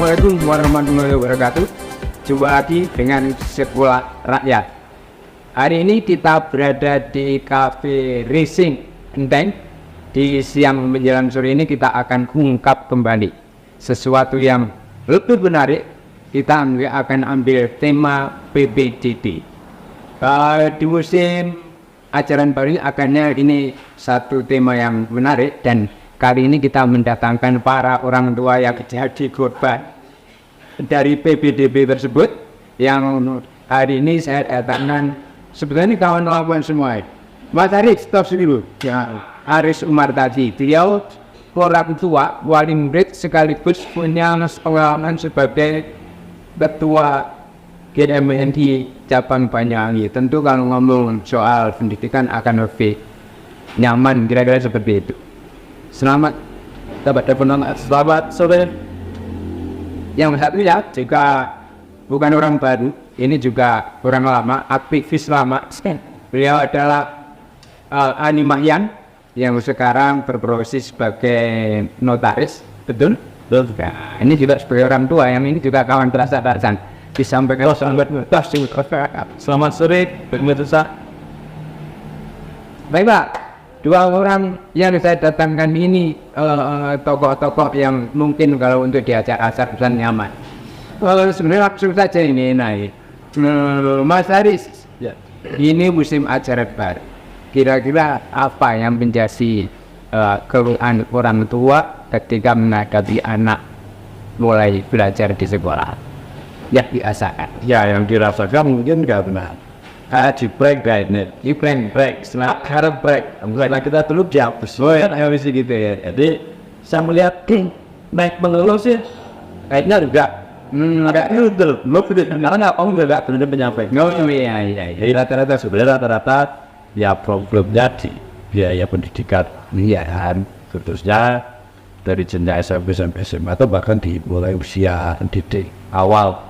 Assalamualaikum warahmatullahi wabarakatuh. Jumpa lagi dengan Sekolah Rakyat. Hari ini kita berada di Cafe Racing Enteng. Di siang menjelang sore ini kita akan ungkap kembali sesuatu yang lebih menarik. Kita akan ambil tema PPDB. Di musim ajaran baru akannya ini satu tema yang menarik, dan kali ini kita mendatangkan para orang tua yang jadi korban dari PPDB tersebut. Yang hari ini saya datangkan sebetulnya ini kawan-kawan semua. Mas Aris, stop dulu. Ya, Aris Umar tadi, dia orang tua, wali murid sekaligus punya pengalaman sebagai ketua GMN di cabang Banyuwangi. Tentu kalau ngomong soal pendidikan akan lebih nyaman, kira-kira seperti itu. Selamat sore. Yang satunya juga bukan orang baru, ini juga orang lama, aktivis lama. Beliau adalah Ani Mahyan yang sekarang berprofesi sebagai notaris, betul? Betul. Nah, ini juga sebagai orang tua, yang ini juga kawan terasa-terasan. Disampaikan selamat sore, pemirsa. Baik Pak. Dua orang yang saya datangkan ini tokoh-tokoh yang mungkin kalau untuk diajak asar bisa nyaman. Sebenarnya langsung saja ini naik. Mas Aris, ya. Ini musim ajaran baru. Kira-kira apa yang menjadi keluhan orang tua ketika menghadapi anak mulai belajar di sekolah? Ya dirasakan. Ya yang dirasakan mungkin karena di break kayaknya, di break, setelah harap break, setelah kita dulu dihapus, kan habis gitu ya. Jadi saya melihat naik mengeluh sih, kayaknya juga agak nudel, karena om juga benar menyampaikan. Oh iya. Jadi rata-rata sebenarnya ya problemnya di biaya pendidikan, iya kan, khususnya dari jenjang SMP sampai SMA atau bahkan di mulai usia didik awal.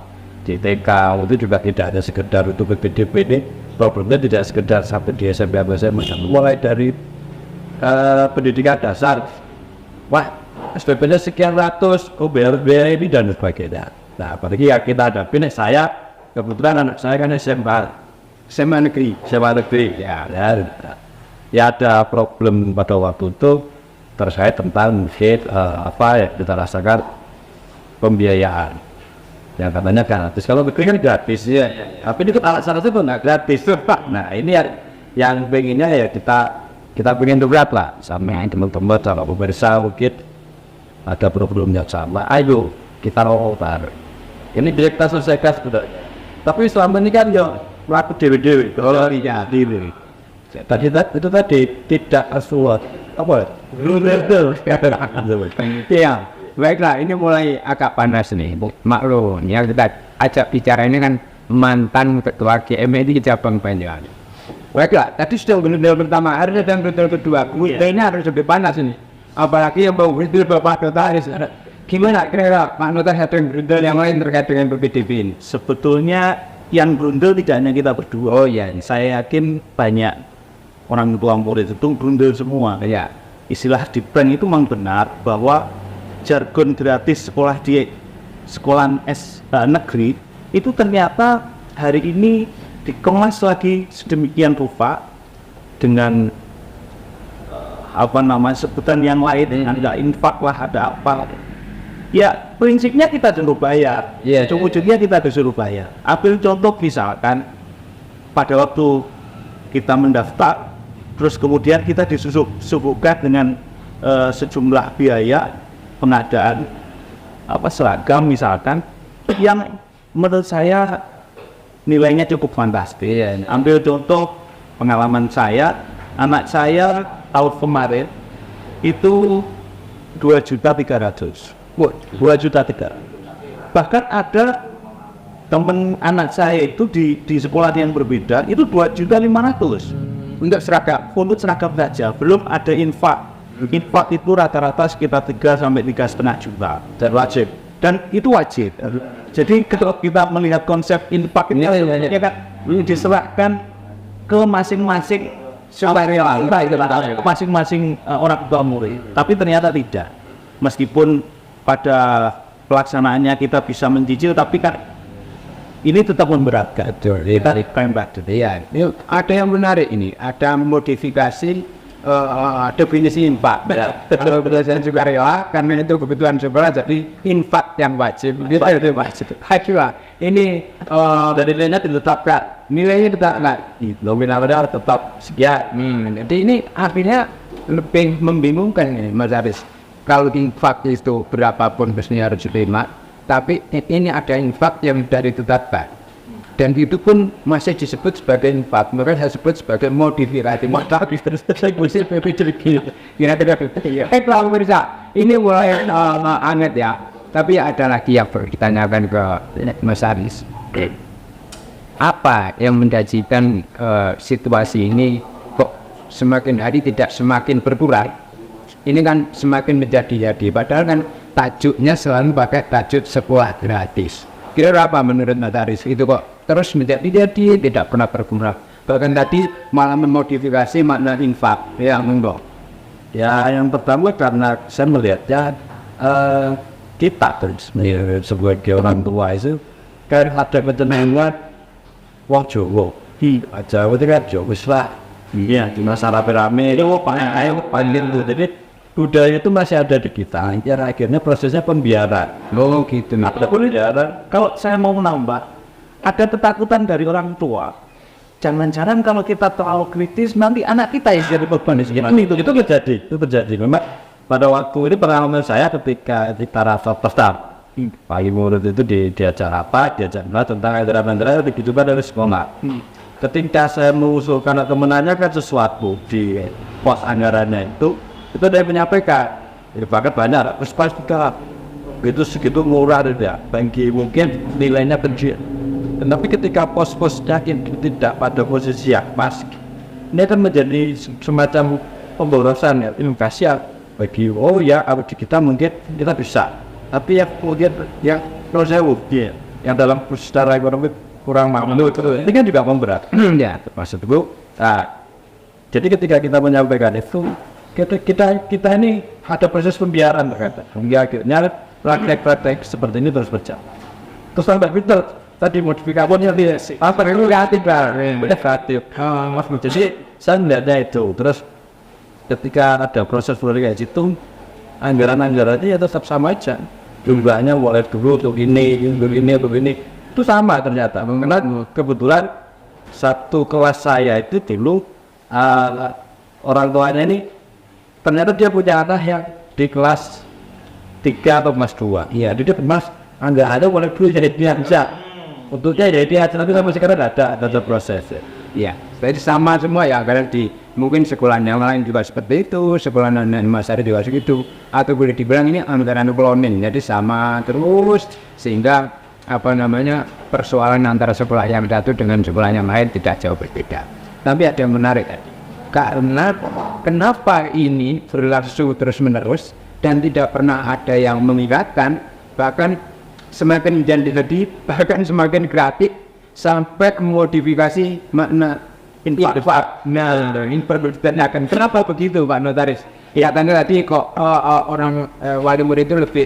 Di TK itu juga tidak ada sekedar untuk PPDB ini, problemnya tidak sekedar sampai di SMP SMA, mulai dari pendidikan dasar, wah SPP-nya sekian ratus, BR ini dan sebagainya. Nah apalagi yang kita hadapi nih, saya kebetulan anak saya kan SMA negeri ya ada problem pada waktu itu terkait tentang apa ya kita rasakan pembiayaan. Yang katanya gratis, kalau negeri kan gratis ya. Tapi ini alasan itu nggak gratis Pak. Nah ini yang pengennya ya kita pengen berat lah sama teman-teman, kalau pemirsa mungkin ada problem yang sama, ayo kita ngobrol. Ini bisa kita selesaikan sebenarnya. Tapi selama ini kan ya pelaku dewi kalau lihat diri. Itu tadi tidak asuhan apa? Iya. Baiklah, ini mulai agak panas nih, maklum. Yang kita ajak bicara ini kan mantan ketua GMI di cabang Banyuwangi. Baiklah, tadi sudah benar pertama, harusnya dan benar kedua. Ini harus lebih panas ini. Apalagi yang mau berita Bapak Notaris. Gimana kira-kira Pak Notaris atau yang berundel yang lain terkait dengan PPDB ini? Sebetulnya yang berundel tidak hanya kita berdua. Oh iya, saya yakin banyak orang tua murid itu berundel semua. Iya. Istilah di prank itu memang benar bahwa jargon gratis sekolah di sekolah negeri itu ternyata hari ini dikemas lagi sedemikian rupa dengan apa namanya sebutan yang lain, ada infak lah, ada apa. Ya prinsipnya kita disuruh bayar, ujung-ujungnya kita disuruh bayar. Ambil contoh misalkan pada waktu kita mendaftar, terus kemudian kita disuguhkan dengan sejumlah biaya pengadaan seragam misalkan yang menurut saya nilainya cukup fantastis. Ambil contoh pengalaman saya, anak saya tahun kemarin itu 2.300.000. 2.300.000. Bahkan ada teman anak saya itu di sekolah yang berbeda itu 2.500.000 untuk seragam saja, belum ada infak. Infak itu rata-rata sekitar 3 sampai 3,5 juta dan wajib, dan itu wajib. Jadi kalau kita melihat konsep infak ini ya kan diserahkan ke masing-masing masing-masing orang tua murid, tapi ternyata tidak. Meskipun pada pelaksanaannya kita bisa mencicil, tapi kan ini tetap memberatkan. Betul. Kita come back to Iya, ini ada yang menarik ini, ada modifikasi definisi infak. Kalau berdasarkan sukarela, karena itu kebutuhan sekolah, jadi infak yang wajib. Itu wajib. Hajilah. Ini dari nilainya ditetapkan. Nilainya ditetapkan. Nominalnya tetap sekian. Jadi ini akhirnya lebih membingungkan ini, Mas Aris. Kalau infak itu berapapun biasanya harus diterima, tapi ini ada infak yang dari ditetapkan. Dan itu pun masih disebut sebagai infak, maka saya sebut sebagai modifikasi modal. Kira-kira pemirsa, ini mulai anget ya. Tapi ada lagi yang perlu ditanyakan ke Mas Aris. Apa yang menjadikan situasi ini kok semakin hari tidak semakin berkurang? Ini kan semakin menjadi-jadi. Padahal kan tajuknya selalu pakai tajuk sekolah gratis. Kira-kira apa menurut Mas Aris? Itu kok terus menjadi-jadi, tidak pernah berkurang. Bahkan tadi malah memodifikasi makna infak. Ya, enggak. Ya, yang pertama karena saya melihatnya kita terus sebagai orang tua itu kan ada kecenderungan wong Jawa. Jawa itu kan Jawa lah. Iya, di masa rame-rame itu paling itu. Jadi budaya itu masih ada di kita. Ya, akhirnya prosesnya pembiaran. Oh gitu. Ada pembiaran. Kalau saya mau menambah, ada ketakutan dari orang tua. Jangan-jangan kalau kita terlalu kritis nanti anak kita yang jadi beban. Itu terjadi. Memang pada waktu ini pengalaman saya ketika kita rasa peserta pagi murid itu di acara apa, diajar tentang ajaran-ajaran begitu dari sekolah. Ketika saya mengusulkan atau menanyakan sesuatu di pos anggarannya itu dia menyampaikan, bahkan banyak, pas sudah itu segitu murah ya, bagi mungkin nilainya kecil. Tetapi ketika pos-posnya tidak pada posisi yang pas, ini akan menjadi semacam pemborosan ya, investasi bagi kita mungkin kita bisa. Tapi yang kemudian yang kalau saya yang dalam secara ekonomi kurang mampu itu kan juga memberat. Ya, Maksud itu, jadi ketika kita menyampaikan itu, kita ini ada proses pembiaran terkata. Hingga akhirnya praktek-praktek seperti ini terus berjalan. Terus sampai Peter tadi modifikasinya apa kreatif kreatif. Jadi saya melihatnya itu. Terus ketika ada proses kayak gitu, anggaran-anggarannya ya tetap sama aja. Jumlahnya mulai dulu untuk ini itu sama ternyata. Karena kebetulan satu kelas saya itu dulu orang tuanya ini ternyata dia punya anak yang di kelas 3 atau kelas 2. Iya, dia mas enggak ada boleh dulu jadi biasa. Untuknya jadi dia nanti sampai sekarang ada proses. Iya, jadi sama semua ya, karena di mungkin sekolah yang lain juga seperti itu, sekolah Mas Aris juga segitu, atau boleh dibilang ini antara klonin, jadi sama terus sehingga persoalan antara sekolah yang satu dengan sekolah yang lain tidak jauh berbeda. Tapi ada yang menarik tadi, karena kenapa ini berlangsung terus menerus dan tidak pernah ada yang mengingatkan, bahkan semakin menjadi bahkan semakin kreatif sampai modifikasi makna infak. Nah, ini perlu ditanyakan kenapa begitu Pak Notaris? Ya tadi kok orang wali murid itu lebih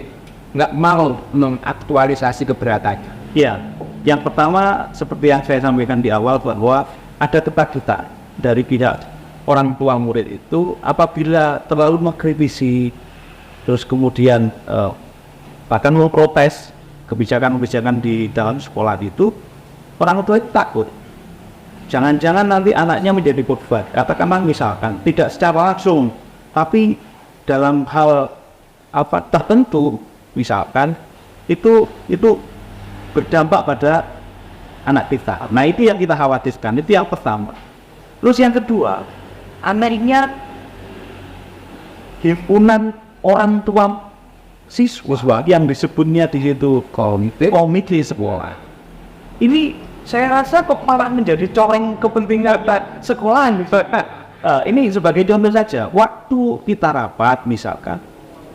nggak mau mengaktualisasi keberatannya. Ya, yang pertama seperti yang saya sampaikan di awal bahwa ada ketakutan dari pihak orang tua murid itu apabila terlalu mengkritisi, terus kemudian bahkan memprotes kebijakan-kebijakan di dalam sekolah itu, orang tua itu takut. Jangan-jangan nanti anaknya menjadi korban. Katakanlah misalkan tidak secara langsung, tapi dalam hal tertentu, misalkan itu berdampak pada anak kita. Nah itu yang kita khawatirkan, itu yang pertama. Terus yang kedua, anaknya himpunan orang tua siswa yang disebutnya di situ komite sekolah. Ini saya rasa kok malah menjadi coreng kepentingan sekolah. Ini sebagai contoh saja, waktu kita rapat misalkan,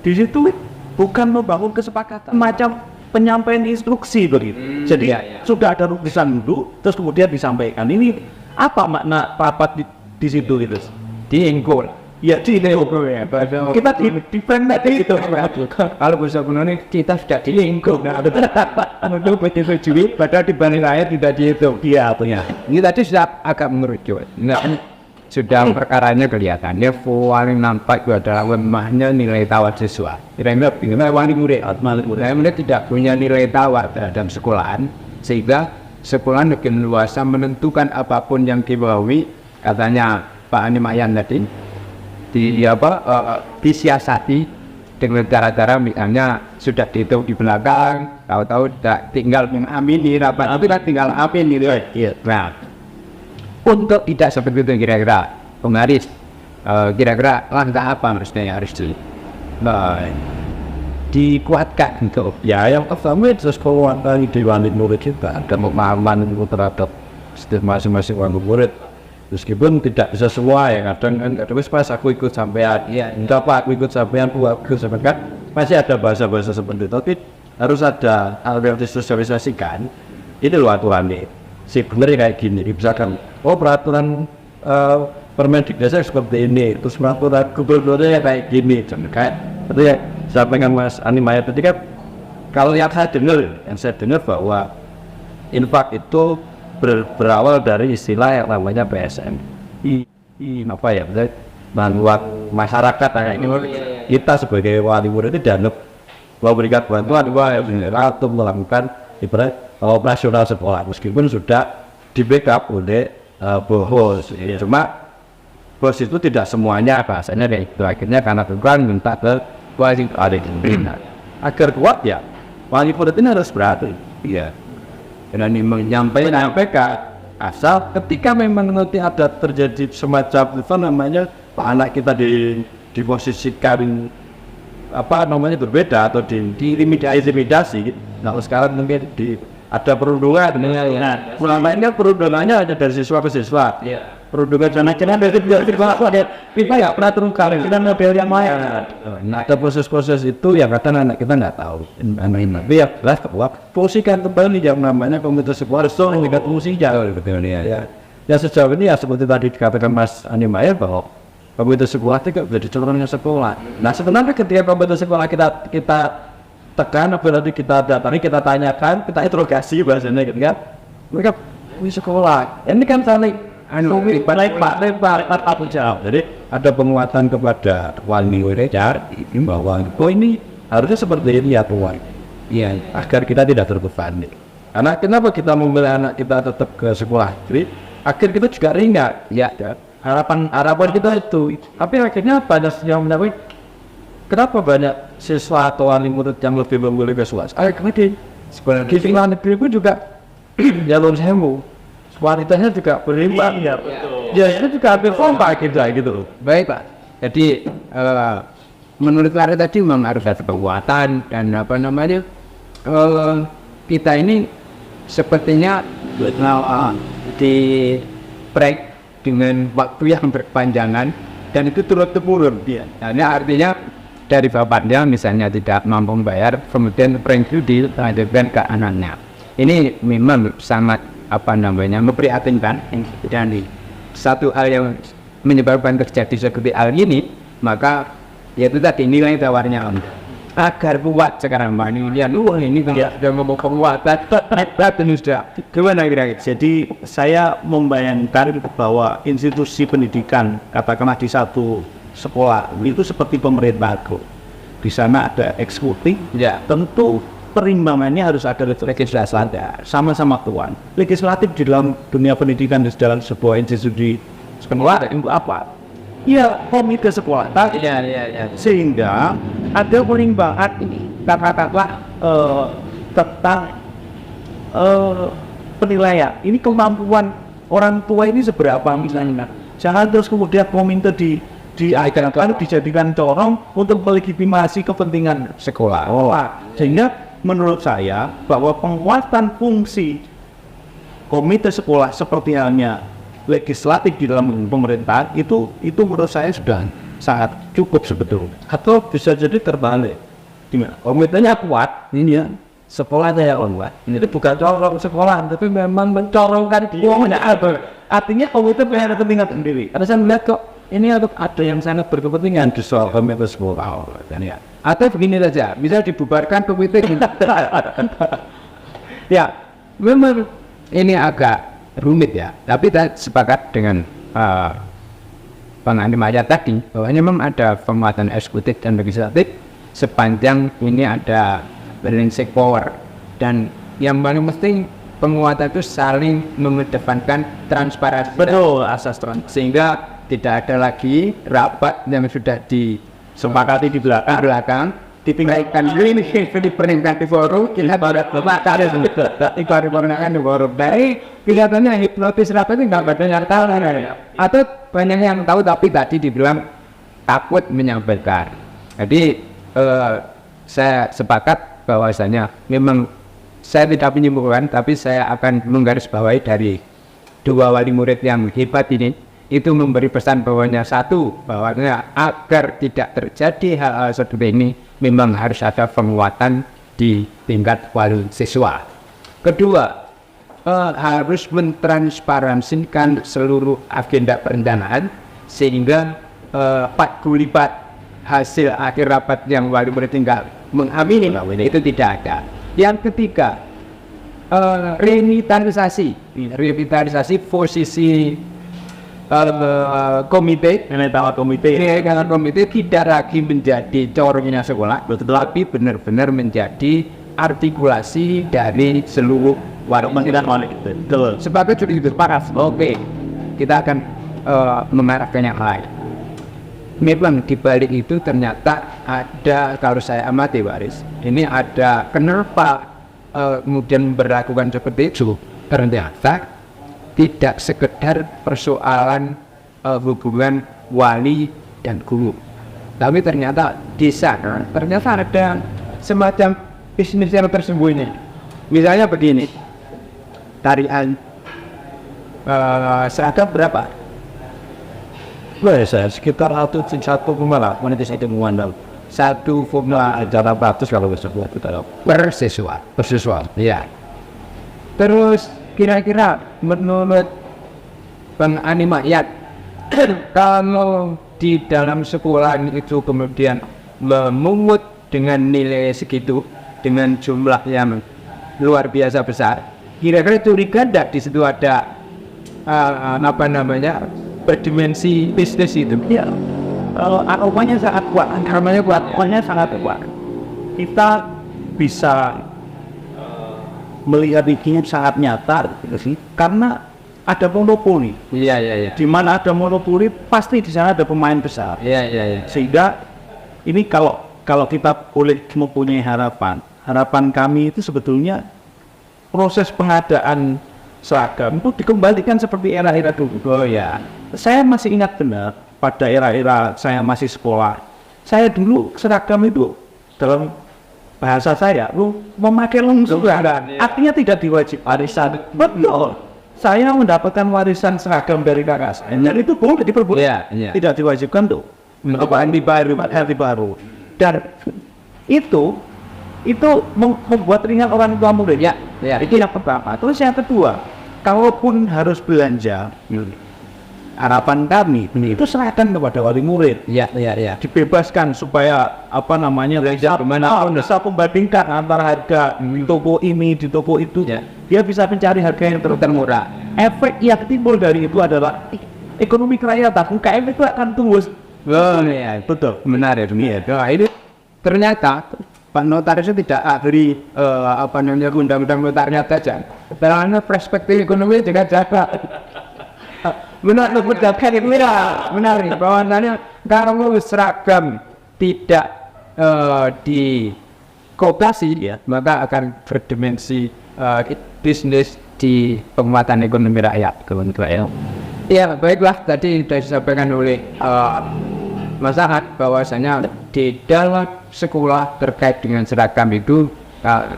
di situ bukan membangun kesepakatan, macam penyampaian instruksi begitu. Jadi sudah ada rumusan dulu, terus kemudian disampaikan. Ini apa makna rapat di situ itu? Diengkol. Ya di lingkup ya. Kita di frame tadi itu. Kalau bahasa kuno ini kita sudah di lingkup. Nah, untuk menyetujui padahal di balik layar tidak dihitung. Iya, punya. Ini tadi sudah agak mengerucut. Nah, sudah perkaranya kelihatan. Dia paling nampak itu adalah lemahnya nilai tawar siswa. Kira-kira bagaimana wali murid? Wali murid tidak punya nilai tawar terhadap sekolahan, sehingga sekolahan lebih leluasa menentukan apapun yang dibawahi. Katanya Pak Animayan tadi, disiasati dengan cara-cara misalnya sudah dihitung di belakang, tahu-tahu tinggal mengamini rapat itu kan tinggal amin gitu. Nah, untuk tidak seperti itu kira-kira Bung Haris, kira-kira langkah apa maksudnya yang harus dikuatkan gitu? Ya, yang pertama itu sekolah dari Dewan Murid kita ada pemahaman terhadap setiap masing-masing wali murid. Meskipun tidak bisa sesuai, kadang kan pas aku ikut sampean, ya, apa aku ikut sampean, aku sampean kan masih ada bahasa-bahasa seperti itu. Tapi harus ada hal yang disosialisasikan. Ini loh aturannya. Si bener kayak gini, misalkan, oh peraturan Permendikbud seperti ini, terus peraturan gubernurnya kayak gini, kayak itu ya. Sampaikan Mas Animaya tadi kan, kalau yang saya dengar bahwa infak itu berawal dari istilah yang namanya PSM. Apa ya? Bantuan masyarakat kayak ini. Kita sebagai wali murid itu dianggap memberikan bantuan untuk melakukan ibarat operasional sekolah, meskipun sudah di backup oleh bos. Cuma bos itu tidak semuanya bahasanya kayak itu. Akhirnya karena kekurangan minta ke wali murid. Agar kuat ya, wali murid ini harus berarti. Iya. Dan ini menyampaikan asal ketika memang nanti ada terjadi semacam itu namanya anak kita diposisikan apa namanya berbeda atau diintimidasi. Nah sekarang mungkin ada perundungan. Nah, selama ini kan perundungannya hanya dari siswa ke siswa. Perundungan sana-sana dari kita ya pernah terungkap kita model yang lain. Nah, ada proses-proses itu yang kata anak kita nggak tahu. Tapi ya jelas bahwa fungsikan kembali yang namanya komite sekolah so mengikat fungsinya. Ya sejauh ini ya seperti tadi dikatakan Mas Animaya bahwa komite sekolah itu menjadi contohnya sekolah. Nah sebenarnya ketika komite sekolah kita tekan, berarti kita datangi, kita tanyakan, kita interogasi bahasanya gitu kan. Mereka punya sekolah. Ini kan saling lempar jauh. Jadi ada penguatan kepada wali murid bahwa oh ini harusnya seperti ini ya tuan. Iya, agar kita tidak terbebani. Karena kenapa kita memilih anak kita tetap ke sekolah? Jadi akhir kita juga ringan. Ya, harapan kita itu. Tapi akhirnya pada yang menarik, kenapa banyak siswa atau wali murid yang lebih memilih ke swasta? Karena di sekolah negeri pun juga jalur semu. Kualitasnya juga berimbang. Iya, betul. Ya, itu juga hampir kompak gitu. Baik, Pak. Jadi menurut Lara tadi memang harus ada kekuatan dan apa namanya kita ini sepertinya di break dengan waktu yang berkepanjangan dan itu turut temurun. Nah, ini artinya dari bapaknya misalnya tidak mampu membayar, kemudian prank itu dilanjutkan ke anaknya. Ini memang sangat memprihatinkan. Dan satu hal yang menyebabkan terjadi seperti hal ini, maka yaitu tadi nilai tawarnya agar kuat sekarang ini sudah ngomong penguatan sudah gimana kira-kira. Jadi saya membayangkan bahwa institusi pendidikan katakanlah di satu sekolah itu seperti pemerintah, di sana ada eksekutif, ya tentu perimbangannya harus ada legislatif, sama-sama tuan. Legislatif di dalam dunia pendidikan di dalam sebuah institusi sekolah itu apa? Ya komite sekolah. Sehingga ada perimbangan katakanlah tentang penilaian. Ini kemampuan orang tua ini seberapa misalnya. Jangan terus kemudian komite dijadikan corong untuk melegitimasi kepentingan sekolah. Sehingga menurut saya bahwa penguatan fungsi komite sekolah seperti halnya legislatif di dalam pemerintahan itu menurut saya sudah sangat cukup sebetulnya. Atau bisa jadi terbalik. Gimana? Komitenya kuat, ini ya sekolahnya ya kuat. Ini bukan corong sekolah, tapi memang mencorongkan uangnya. Artinya komite punya kepentingan sendiri. Karena saya melihat kok ini ada yang sangat berkepentingan di soal omnibus law. Atau begini saja, bisa dibubarkan komite. Ya, memang ini agak rumit ya, tapi saya sepakat dengan Bang Andi Maya tadi bahwa memang ada penguatan eksekutif dan legislatif sepanjang ini ada balancing power, dan yang paling penting penguatan itu saling mengedepankan transparansi. Betul, asas sehingga tidak ada lagi rapat yang sudah disepakati di belakang ditinggalkan ini diperingkan di forum kita pada bapak ada diperintahkan di forum dari kelihatannya hipnotis rapat itu nggak ada yang tahu atau banyak yang tahu tapi tadi dibilang takut menyampaikan. Jadi saya sepakat bahwasanya memang saya tidak menyimpulkan, tapi saya akan menggarisbawahi dari dua wali murid yang hebat ini. Itu memberi pesan bahwanya satu, bahwanya agar tidak terjadi hal-hal seperti ini memang harus ada penguatan di tingkat wali siswa. Kedua, harus mentransparansikan seluruh agenda perencanaan sehingga 40 lipat hasil akhir rapat yang wali murid tinggal mengamini itu tidak ada. Yang ketiga, revitalisasi posisi komite tidak lagi menjadi corongnya sekolah, tetapi benar-benar menjadi artikulasi dari seluruh wali. Sebagai itu paras, oke, kita akan mengarahkan yang lain. Memang di balik itu ternyata ada, kalau saya amati Waris, ini ada kenapa kemudian berlakukan seperti itu, ternyata tidak sekedar persoalan hubungan wali dan guru, tapi ternyata di sana ternyata ada semacam bisnis yang tersembunyi. Misalnya begini, tarian seragam berapa? Saya sekitar 1,8 monetis itu mengandal 1,800 kalau sebuah per siswa, ya. Terus kira-kira menurut Bang Andi Mayat, kalau di dalam sekolah itu kemudian memungut dengan nilai segitu, dengan jumlah yang luar biasa besar, kira-kira curiga tidak di situ ada berdimensi bisnis itu? Ya, argumennya sangat kuat, sangat kuat. Kita bisa melihat ini sangat nyata gitu sih, karena ada monopoli. Iya. Di mana ada monopoli pasti di sana ada pemain besar. Iya. Sehingga ini kalau kita boleh mempunyai harapan kami itu sebetulnya proses pengadaan seragam itu dikembalikan seperti era-era dulu. Oh ya, saya masih ingat benar pada era-era saya masih sekolah. Saya dulu seragam itu dalam bahasa saya, memakai lengsuran, artinya tidak diwajib warisan. Betul. Saya mendapatkan warisan seragam dari kakak saya, dan itu boleh diperbolehkan, tidak diwajibkan tuh. Ganti baru. Dan itu membuat ringan orang tua murid. Ya. Itu yang pertama. Terus yang kedua, kalaupun harus belanja, harapan kami itu serahkan kepada wali murid. Ya. Dibebaskan supaya bisa membandingkan antara harga di toko ini di toko itu. Ya. Dia bisa mencari harga yang termurah. Efek yang timbul dari itu adalah ekonomi kerakyatan. UKM itu akan tumbuh. Oh iya, Betul. benar ya dunia. Nah, ini ternyata Pak Notaris itu tidak ahli undang-undang notarnya saja. Karena perspektif ekonomi juga jaga. Benar bahwasanya kalau seragam tidak dikooptasi, maka akan berdimensi bisnis di penguatan ekonomi rakyat. Ya, baiklah, tadi sudah disampaikan oleh Mas Ahad bahwasanya di dalam sekolah terkait dengan seragam itu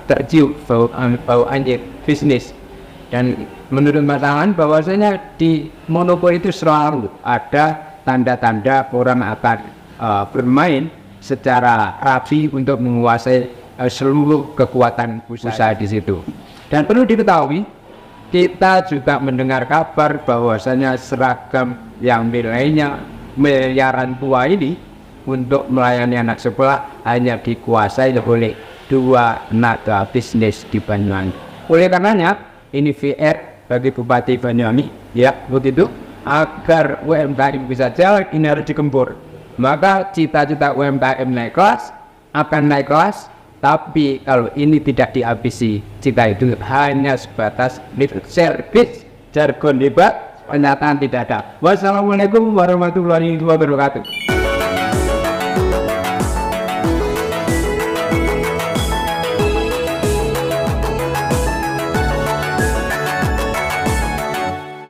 tercium bau anjir bisnis. Dan menurut Mas Ahad bahwasanya di monopoli itu selalu ada tanda-tanda orang akan bermain secara rapi untuk menguasai seluruh kekuatan usaha di situ. Dan perlu diketahui, kita juga mendengar kabar bahwasanya seragam yang nilainya miliaran tua ini untuk melayani anak sekolah hanya dikuasai oleh 2 tenaga bisnis di Banyuwangi. Oleh karenanya ini VR bagi Bupati Banyuwangi, ya begitu, agar UMKM bisa jalan ini harus dikembur. Maka cita-cita UMKM naik kelas akan naik kelas, tapi kalau ini tidak dihabisi, cita itu hanya sebatas lip service, jargon hebat, pernyataan tidak ada. Wassalamualaikum warahmatullahi wabarakatuh.